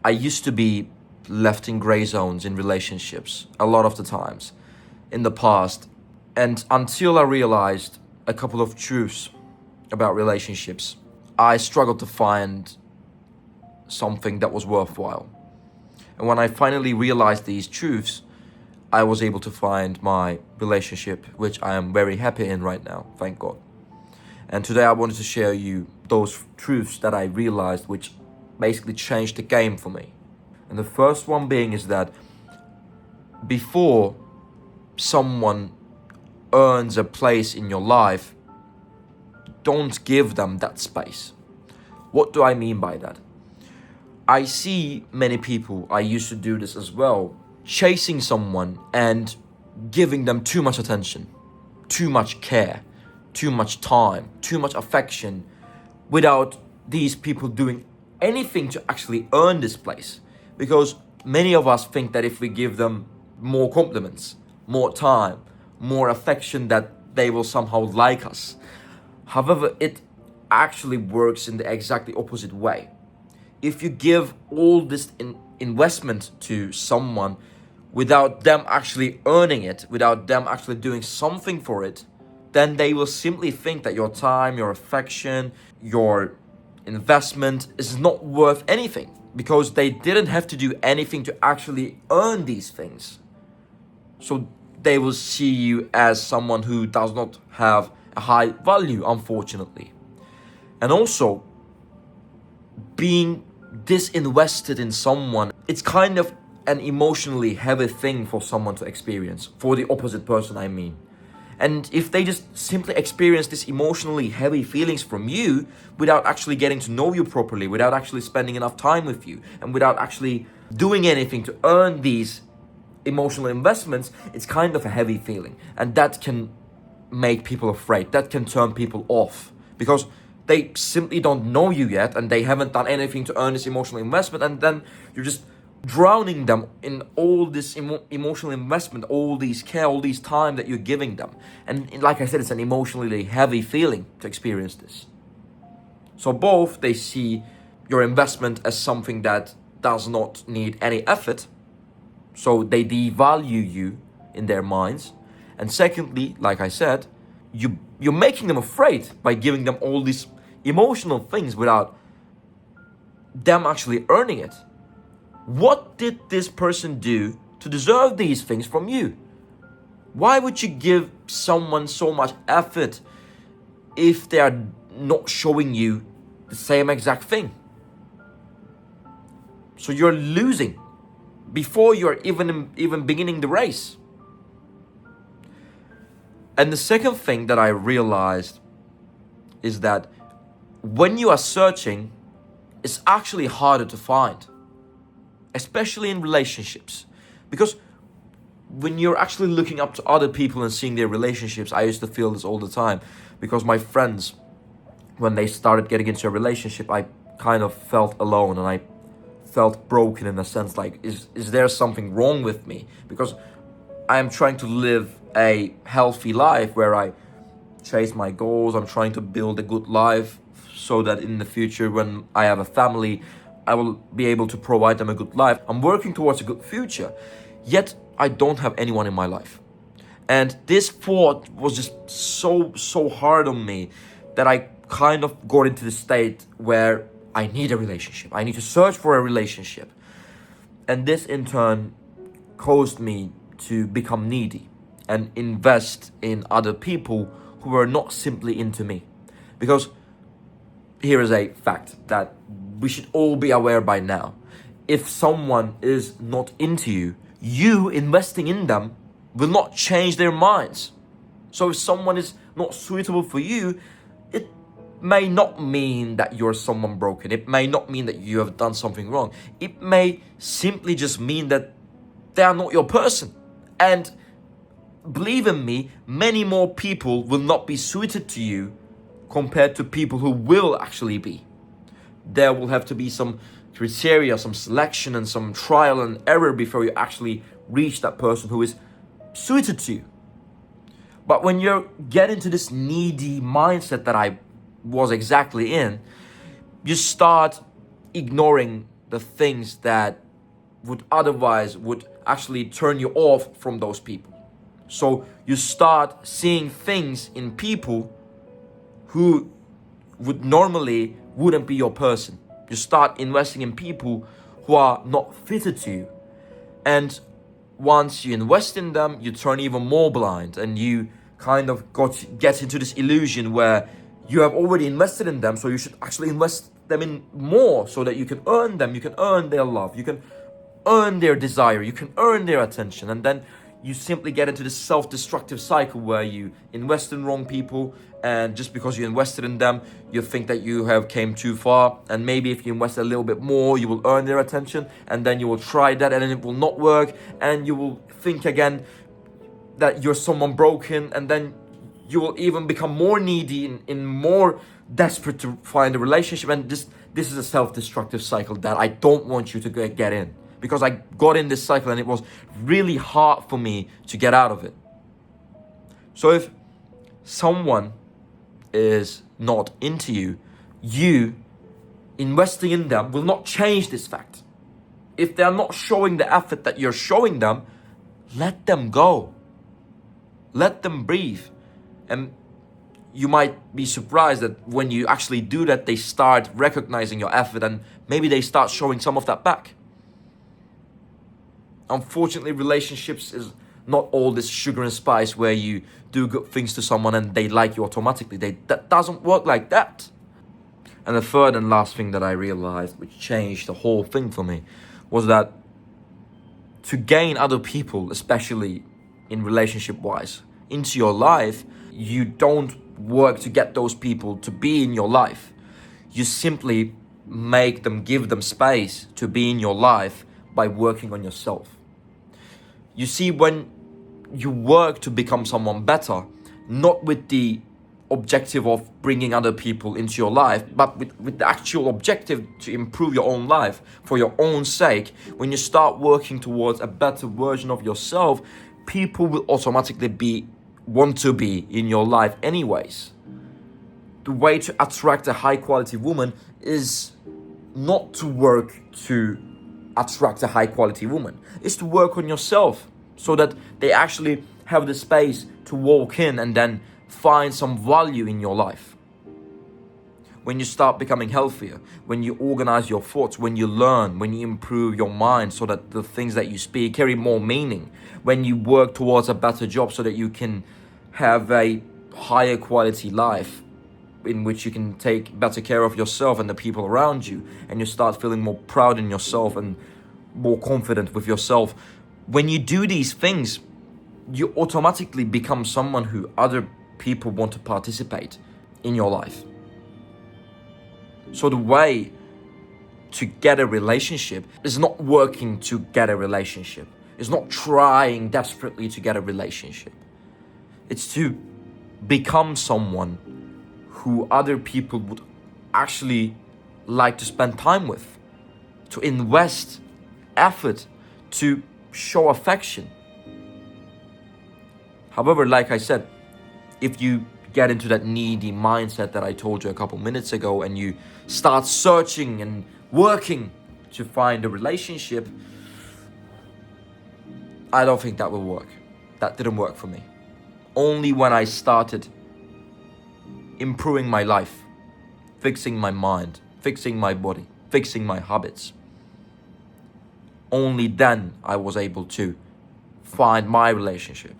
I used to be left in gray zones in relationships a lot of the times in the past. And until I realized a couple of truths about relationships, I struggled to find something that was worthwhile. And when I finally realized these truths, I was able to find my relationship, which I am very happy in right now, thank God. And today I wanted to share you those truths that I realized, which basically changed the game for me. And the first one being is that before someone earns a place in your life, don't give them that space. What do I mean by that? I see many people, I used to do this as well, chasing someone and giving them too much attention, too much care, too much time, too much affection, without these people doing anything to actually earn this place. Because many of us think that if we give them more compliments, more time, more affection, that they will somehow like us. However, it actually works in the exactly opposite way. If you give all this investment to someone without them actually earning it, without them actually doing something for it, then they will simply think that your time, your affection, your investment is not worth anything, because they didn't have to do anything to actually earn these things. So they will see you as someone who does not have a high value, unfortunately. And also, being disinvested in someone, it's kind of an emotionally heavy thing for someone to experience, for the opposite person, I mean. And if they just simply experience this emotionally heavy feelings from you without actually getting to know you properly, without actually spending enough time with you, and without actually doing anything to earn these emotional investments, it's kind of a heavy feeling. And that can make people afraid. That can turn people off, because they simply don't know you yet and they haven't done anything to earn this emotional investment, and then you're just drowning them in all this emotional investment, all these care, all these time that you're giving them. And like I said, it's an emotionally heavy feeling to experience this. So both they see your investment as something that does not need any effort, so they devalue you in their minds. And secondly, like I said, you're making them afraid by giving them all these emotional things without them actually earning it. What did this person do to deserve these things from you? Why would you give someone so much effort if they are not showing you the same exact thing? So you're losing before you're even beginning the race. And the second thing that I realized is that when you are searching, it's actually harder to find, especially in relationships. Because when you're actually looking up to other people and seeing their relationships, I used to feel this all the time, because my friends, when they started getting into a relationship, I kind of felt alone and I felt broken in a sense, like, is there something wrong with me? Because I am trying to live a healthy life where I chase my goals. I'm trying to build a good life so that in the future, when I have a family, I will be able to provide them a good life. I'm working towards a good future, yet I don't have anyone in my life. And this thought was just so hard on me that I kind of got into the state where I need a relationship. I need to search for a relationship. And this in turn caused me to become needy and invest in other people who were not simply into me. Because here is a fact that we should all be aware by now. If someone is not into you, you investing in them will not change their minds. So if someone is not suitable for you, it may not mean that you're someone broken. It may not mean that you have done something wrong. It may simply just mean that they are not your person. And believe in me, many more people will not be suited to you compared to people who will actually be. There will have to be some criteria, some selection, and some trial and error before you actually reach that person who is suited to you. But when you get into this needy mindset that I was exactly in, you start ignoring the things that would actually turn you off from those people. So you start seeing things in people who wouldn't be your person. You start investing in people who are not fitted to you. And once you invest in them, you turn even more blind, and you kind of get into this illusion where you have already invested in them, so you should actually invest them in more so that you can earn them, you can earn their love, you can earn their desire, you can earn their attention. And then you simply get into this self-destructive cycle where you invest in wrong people, and just because you invested in them, you think that you have came too far, and maybe if you invest a little bit more, you will earn their attention, and then you will try that and then it will not work, and you will think again that you're someone broken, and then you will even become more needy and more desperate to find a relationship. And this is a self-destructive cycle that I don't want you to get in, because I got in this cycle and it was really hard for me to get out of it. So if someone is not into you, you investing in them will not change this fact. If they're not showing the effort that you're showing them, let them go. Let them breathe. And you might be surprised that when you actually do that, they start recognizing your effort, and maybe they start showing some of that back. Unfortunately, relationships is not all this sugar and spice where you do good things to someone and they like you automatically. That doesn't work like that. And the third and last thing that I realized, which changed the whole thing for me, was that to gain other people, especially in relationship-wise, into your life, you don't work to get those people to be in your life. You simply give them space to be in your life by working on yourself. You see, when you work to become someone better, not with the objective of bringing other people into your life, but with the actual objective to improve your own life for your own sake, when you start working towards a better version of yourself, people will automatically want to be in your life anyways. The way to attract a high quality woman is not to work to attract a high quality woman. It's to work on yourself so that they actually have the space to walk in and then find some value in your life. When you start becoming healthier, when you organize your thoughts, when you learn, when you improve your mind so that the things that you speak carry more meaning, when you work towards a better job so that you can have a higher quality life in which you can take better care of yourself and the people around you, and you start feeling more proud in yourself and more confident with yourself. When you do these things, you automatically become someone who other people want to participate in your life. So the way to get a relationship is not working to get a relationship. It's not trying desperately to get a relationship. It's to become someone who other people would actually like to spend time with, to invest effort, to show affection. However, like I said, if you get into that needy mindset that I told you a couple minutes ago, and you start searching and working to find a relationship, I don't think that will work. That didn't work for me. Only when I started improving my life, fixing my mind, fixing my body, fixing my habits, only then I was able to find my relationship.